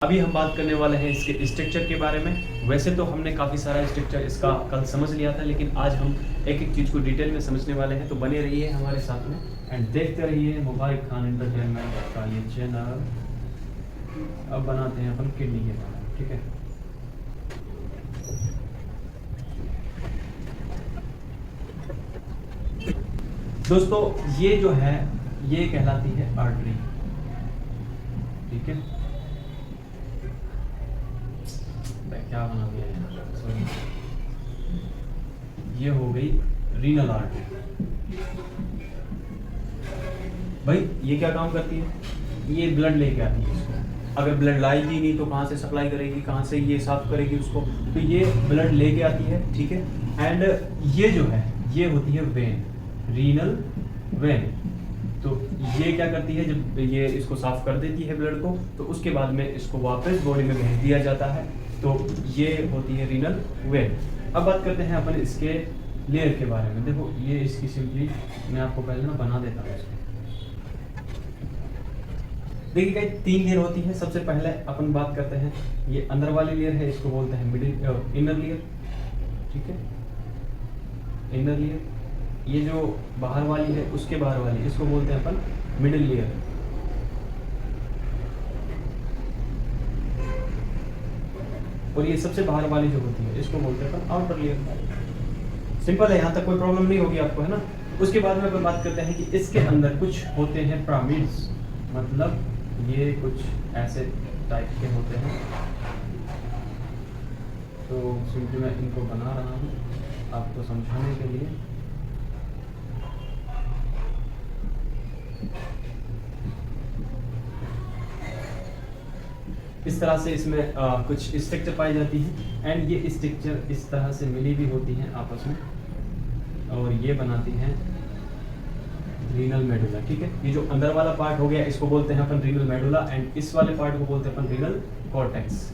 अभी हम बात करने वाले हैं इसके स्ट्रक्चर के बारे में। वैसे तो हमने काफ़ी सारा स्ट्रक्चर इसका कल समझ लिया था, लेकिन आज हम एक एक चीज़ को डिटेल में समझने वाले हैं। तो बने रहिए हमारे साथ में एंड देखते रहिए मुबारक खान एंटरटेनमेंट का ये चैनल। अब बनाते हैं अपन किडनी के बारे में, ठीक है। दोस्तों ये जो है ये कहलाती है आर्टरी, ठीक है। क्या बना दिया है, सॉरी, ये हो गई रीनल आर्टरी। भाई ये क्या काम करती है, ये ब्लड लेके आती है इसको। अगर ब्लड लाएगी नहीं तो कहाँ से सप्लाई करेगी, कहाँ से ये साफ करेगी उसको, तो ये ब्लड लेके आती है, ठीक है। एंड ये जो है ये होती है वेन, रीनल वेन। तो ये क्या करती है, जब ये इसको साफ कर देती है ब्लड को, तो उसके बाद में इसको वापस बॉडी में भेज दिया जाता है। तो ये होती है रीनल वेन। अब बात करते हैं अपन इसके लेयर के बारे में। देखो ये इसकी सिंपली मैं आपको पहले ना बना देता हूँ इसको। देखिए गाइस 3 लेयर होती है। सबसे पहले अपन बात करते हैं ये अंदर वाली लेयर है, इसको बोलते हैं मिडिल इनर लेयर, ठीक है। Inner layer. ये जो बाहर वाली है उसके बाहर वाली, इसको बोलते हैं अपन मिडिल लेयर। और ये सबसे बाहर वाली जो होती है इसको बोलते हैं अपन आउटर लेयर। सिंपल है, यहाँ तक कोई प्रॉब्लम नहीं होगी आपको, है ना। उसके बाद में अपन बात करते हैं कि इसके अंदर कुछ होते हैं पिरामिड्स, मतलब ये कुछ ऐसे टाइप के होते हैं। तो सिंपली मैं इनको बना रहा हूँ आपको समझाने के लिए। इस तरह से इसमें कुछ स्ट्रक्चर पाई जाती है एंड ये स्ट्रक्चर इस तरह से मिली भी होती हैं आपस में, और ये बनाती हैं रीनल मेडुला, ठीक है। ये जो अंदर वाला पार्ट हो गया इसको बोलते हैं अपन रीनल मेडुला, एंड इस वाले पार्ट को बोलते हैं अपन रीनल कॉर्टेक्स।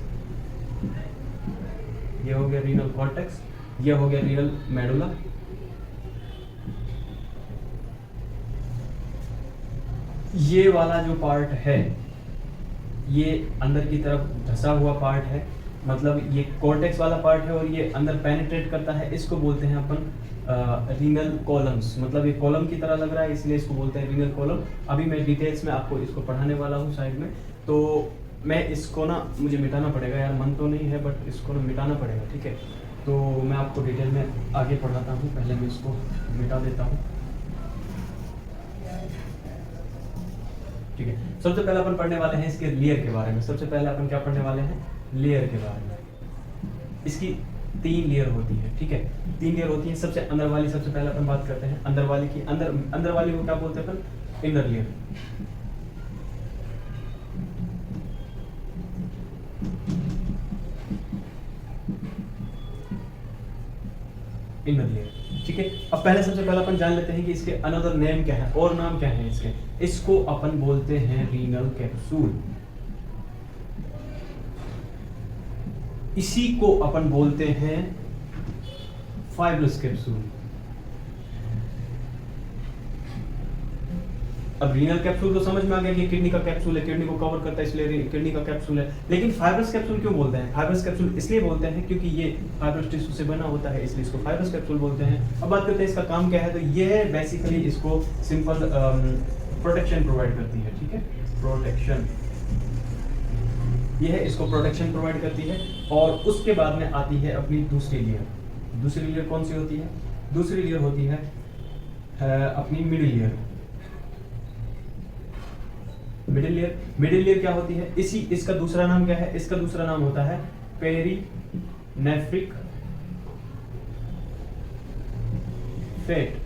ये हो गया रीनल कॉर्टेक्स, ये हो गया रीनल मेडुला। ये वाला जो पार्ट है ये अंदर की तरफ धसा हुआ पार्ट है, मतलब ये कॉर्टेक्स वाला पार्ट है, और ये अंदर पेनिट्रेट करता है। इसको बोलते हैं अपन रीनल कॉलम्स, मतलब ये कॉलम की तरह लग रहा है इसलिए इसको बोलते हैं रीनल कॉलम। अभी मैं डिटेल्स में आपको इसको पढ़ाने वाला हूँ साइड में। तो मैं इसको ना, मुझे मिटाना पड़ेगा यार, मन तो नहीं है बट इसको ना मिटाना पड़ेगा, ठीक है। तो मैं आपको डिटेल में आगे पढ़ाता हूँ, पहले मैं इसको मिटा देता हूँ, ठीक है। सबसे पहले अपन पढ़ने वाले हैं इसके लेयर के बारे में। सबसे पहले अपन क्या पढ़ने वाले हैं, लेयर के बारे में। इसकी 3 लेयर होती है, ठीक है। 3 लेयर होती है। सबसे अंदर वाली सबसे पहले अपन बात करते हैं अंदर वाली की। अंदर वाली को क्या बोलते हैं अपन, इनर लेयर। इनर लेयर, ठीक है। अब पहले सबसे पहले अपन जान लेते हैं कि इसके अनदर नेम क्या है, और नाम क्या है इसके। इसको अपन बोलते हैं रीनल कैप्सूल। इसी को अपन बोलते हैं फाइब्रस कैप्सूल। अब रीनल कैप्सूल तो समझ में आ गया कि किडनी का कैप्सूल है, किडनी को कवर करता है इसलिए किडनी का कैप्सूल है। लेकिन फाइब्रस कैप्सूल क्यों बोलते हैं, फाइब्रस कैप्सूल इसलिए बोलते हैं क्योंकि ये फाइब्रस टिश्यू से बना होता है, इसलिए इसको फाइब्रस कैप्सूल बोलते हैं। अब बात करते हैं इसका काम क्या है। तो ये बेसिकली इसको सिंपल प्रोटेक्शन प्रोवाइड करती है, ठीक है। प्रोटेक्शन, ये है, इसको प्रोटेक्शन प्रोवाइड करती है। और उसके बाद में आती है अपनी दूसरी लेयर। दूसरी लेयर कौन सी होती है, दूसरी लेयर होती है अपनी middle layer. Middle layer, middle layer क्या होती है, इसका दूसरा नाम क्या है, इसका दूसरा नाम होता है पेरिनेफ्रिक फेट।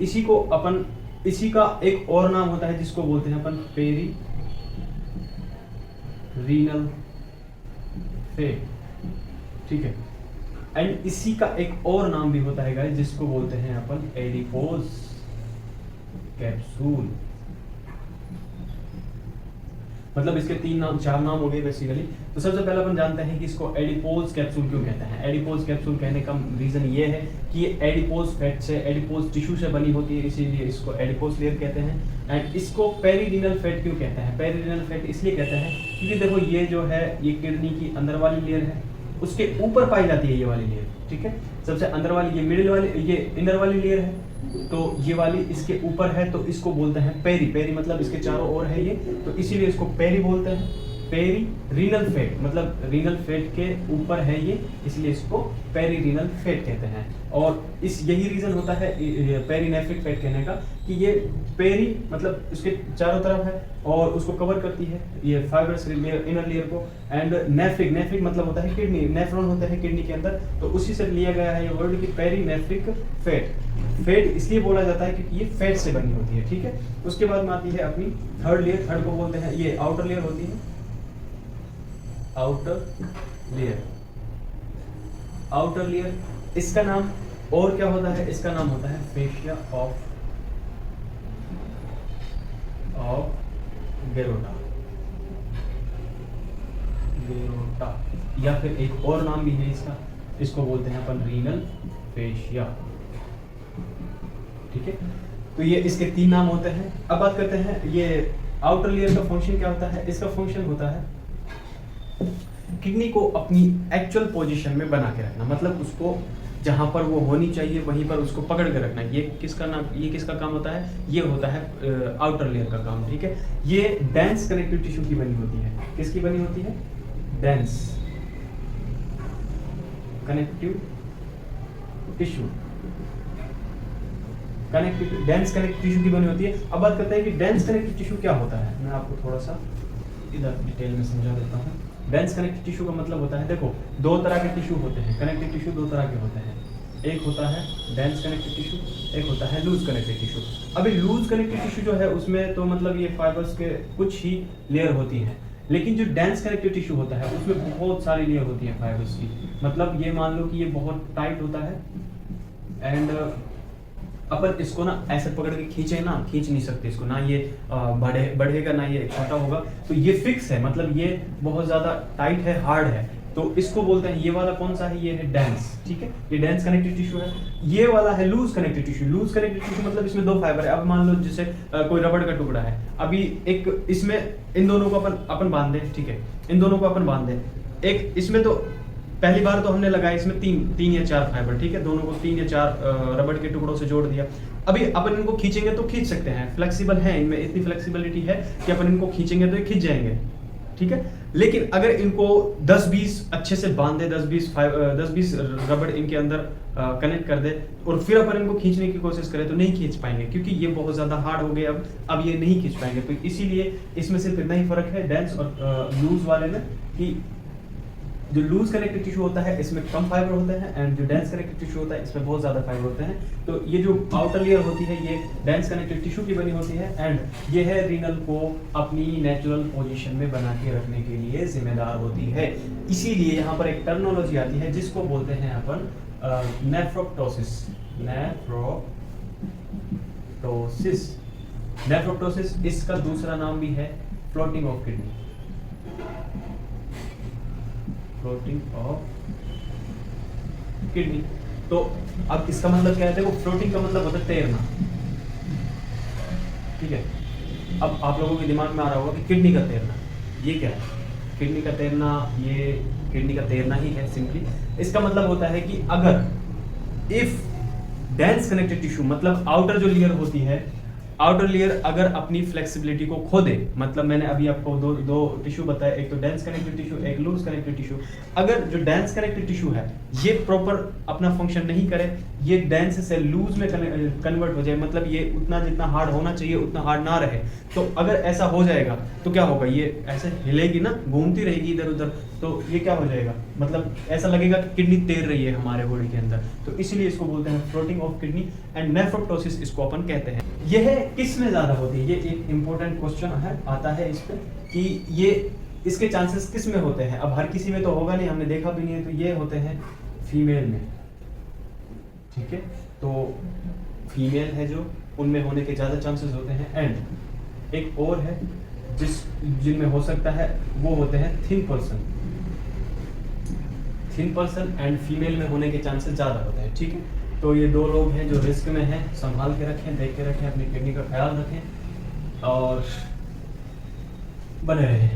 इसी का एक और नाम होता है जिसको बोलते हैं अपन पेरी रीनल फेट, ठीक है। एंड इसी का एक और नाम भी होता है गाइस जिसको बोलते हैं अपन एडिपोज कैप्सूल। मतलब इसके 4 नाम हो गए बेसिकली। तो सबसे पहले अपन जानते हैं कि इसको एडिपोज कैप्सूल क्यों कहते हैं। एडिपोज कैप्सूल कहने का रीजन ये है कि ये एडिपोज फैट से, एडिपोज टिश्यू से बनी होती है, इसीलिए इसको एडिपोज लेयर कहते हैं। एंड इसको पेरीरिनल फैट क्यों कहते हैं। पेरीरिनल फैट इसलिए कहते हैं क्योंकि देखो ये जो है ये किडनी की अंदर वाली लेयर है, उसके ऊपर पाई जाती है ये वाली लेयर, ठीक है। सबसे अंदर वाली ये मिडिल वाली, ये इनर वाली लेयर है, तो ये वाली इसके ऊपर है, तो इसको बोलते हैं पेरी। पेरी मतलब इसके चारों ओर है ये, तो इसीलिए इसको पेरी बोलते हैं। पेरी रीनल फैट मतलब रीनल फैट के ऊपर है ये, इसलिए इसको पेरी रीनल फैट कहते हैं। और इस यही रीजन होता है पेरीनेफ्रिक फैट कहने का कि ये पेरी मतलब इसके चारों तरफ है और उसको कवर करती है ये फाइबरस लेयर, इनर लेयर को। एंड नेफ्रिक, नेफ्रिक मतलब होता है किडनी, नेफ्रॉन होते हैं किडनी के अंदर, तो उसी से लिया गया है ये वर्ड कि पेरीनेफ्रिक फैट। फैट इसलिए बोला जाता है क्योंकि ये फैट से बनी होती है, ठीक है। उसके बाद में आती है अपनी थर्ड लेयर, थर्ड को बोलते हैं ये आउटर लेयर होती है, आउटर लेयर। आउटर लेयर इसका नाम और क्या होता है, इसका नाम होता है फेशिया ऑफ गेरोटा, गेरोटा, या फिर एक और नाम भी है इसका, इसको बोलते हैं अपन रीनल फेशिया, ठीक है। तो ये इसके 3 नाम होते हैं। अब बात करते हैं ये आउटर लेयर का फंक्शन क्या होता है। इसका फंक्शन होता है किडनी को अपनी एक्चुअल पोजीशन में बना के रखना, मतलब उसको जहां पर वो होनी चाहिए वहीं पर उसको पकड़ के रखना। ये किसका काम होता है, ये होता है आउटर लेयर का काम, ठीक है। ये डेंस कनेक्टिव टिश्यू की बनी होती है। किसकी बनी होती है, dense connective tissue, dense connective tissue की बनी होती है। अब बात करते हैं कि डेंस कनेक्टिव टिश्यू क्या होता है। मैं आपको थोड़ा सा इधर डिटेल में समझा देता हूँ। डेंस कनेक्टिव टिश्यू का मतलब होता है, देखो 2 तरह के टिश्यू होते हैं, कनेक्टिव टिश्यू 2 तरह के होते हैं। एक होता है डेंस कनेक्टिव टिश्यू, एक होता है लूज कनेक्टिव टिश्यू। अभी लूज कनेक्टिव टिश्यू जो है उसमें तो मतलब ये फाइबर्स के कुछ ही लेयर होती हैं, लेकिन जो डेंस कनेक्टिव टिश्यू होता है उसमें बहुत सारी लेयर होती है फाइबर्स की। मतलब ये मान लो कि ये बहुत टाइट होता है एंड अपन इसको ना ऐसे पकड़ के खींचे ना, खींच नहीं सकते इसको ना, ये बढ़ेगा ना ये छोटा होगा, तो ये फिक्स है, मतलब ये बहुत ज्यादा टाइट है, हार्ड है, तो इसको बोलते हैं। ये वाला कौन सा है, ये है डेंस, ठीक है, ये डेंस कनेक्टिव टिश्यू है। ये वाला है loose connective tissue. Loose connective tissue मतलब इसमें 2 फाइबर है। अब मान लो जैसे कोई रबड़ का टुकड़ा है, अभी एक इसमें इन दोनों को अपन बांध दें, ठीक है, इन दोनों को अपन बांध दें। एक इसमें तो पहली बार तो हमने लगाया इसमें 3 या 4 फाइबर, ठीक है, दोनों को 3 या 4 रबड़ के टुकड़ों से जोड़ दिया। अभी अपन इनको खींचेंगे तो खींच सकते हैं, फ्लेक्सिबल है, इनमें इतनी फ्लेक्सिबिलिटी है कि अपन इनको खींचेंगे तो ये खींच जाएंगे, ठीक है। लेकिन अगर इनको 10-20 अच्छे से बांध दे, 10-20 रबड़ इनके अंदर कनेक्ट कर दे और फिर अपन इनको खींचने की कोशिश करें तो नहीं खींच पाएंगे, क्योंकि ये बहुत ज्यादा हार्ड हो गए, अब ये नहीं खींच पाएंगे। तो इसीलिए इसमें सिर्फ इतना ही फर्क है डेंस और लूज वाले में कि जो लूज कनेक्टिव टिश्यू होता है इसमें कम फाइबर होते हैं एंड जो डेंस कनेक्टिव टिश्यू होता है इसमें बहुत ज्यादा फाइबर होते हैं। तो ये जो आउटर लेयर होती है ये डेंस कनेक्टिव टिश्यू की बनी होती है एंड ये है रीनल को अपनी नेचुरल पोजीशन में बना के रखने के लिए जिम्मेदार होती है। इसीलिए यहाँ पर एक टर्मिनोलॉजी आती है जिसको बोलते हैं अपन नेफ्रोप्टोसिस। नेफ्रोप्टोसिस इसका दूसरा नाम भी है floating of kidney, floating of kidney. तो अब इसका मतलब क्या है, देखो फ्लोटिंग का मतलब होता है तैरना, ठीक है। अब आप लोगों के दिमाग में आ रहा होगा कि किडनी का तैरना ये क्या है। किडनी का तैरना, ये किडनी का तैरना ही है सिंपली। इसका मतलब होता है कि अगर इफ डेंस कनेक्टिव टिश्यू मतलब आउटर जो लेयर होती है, आउटर लेयर अगर अपनी फ्लेक्सिबिलिटी को खो दे, मतलब मैंने अभी आपको दो टिश्यू बताया, एक तो डेंस कनेक्टिव टिश्यू, एक लूज कनेक्टिव टिश्यू। अगर जो डेंस कनेक्टिव टिश्यू है ये प्रॉपर अपना फंक्शन नहीं करे, ये डेंस से लूज में कन्वर्ट हो जाए, मतलब ये उतना जितना हार्ड होना चाहिए उतना हार्ड ना रहे, तो अगर ऐसा हो जाएगा तो क्या होगा, ये ऐसे हिलेगी ना, घूमती रहेगी इधर उधर, तो ये क्या हो जाएगा, मतलब ऐसा लगेगा कि किडनी तैर रही है हमारे बॉडी के अंदर। तो इसलिए इसको बोलते हैं floating of kidney and nephroptosis इसको अपन कहते हैं। यह किस में ज्यादा होती है, ये एक इंपॉर्टेंट क्वेश्चन है, आता है इस पे कि ये इसके चांसेस किस में होते हैं। अब हर किसी में तो होगा नहीं, हमने देखा भी नहीं है, तो ये होते हैं फीमेल में, ठीक है। तो फीमेल है जो, उनमें होने के ज्यादा चांसेस होते हैं। एंड एक और है जिनमें हो सकता है वो होते हैं थिन पर्सन एंड फीमेल में होने के चांसेस ज़्यादा होते हैं, ठीक है। तो ये 2 लोग हैं जो रिस्क में हैं, संभाल के रखें, देख के रखें, अपनी किडनी का ख्याल रखें और बने रहें।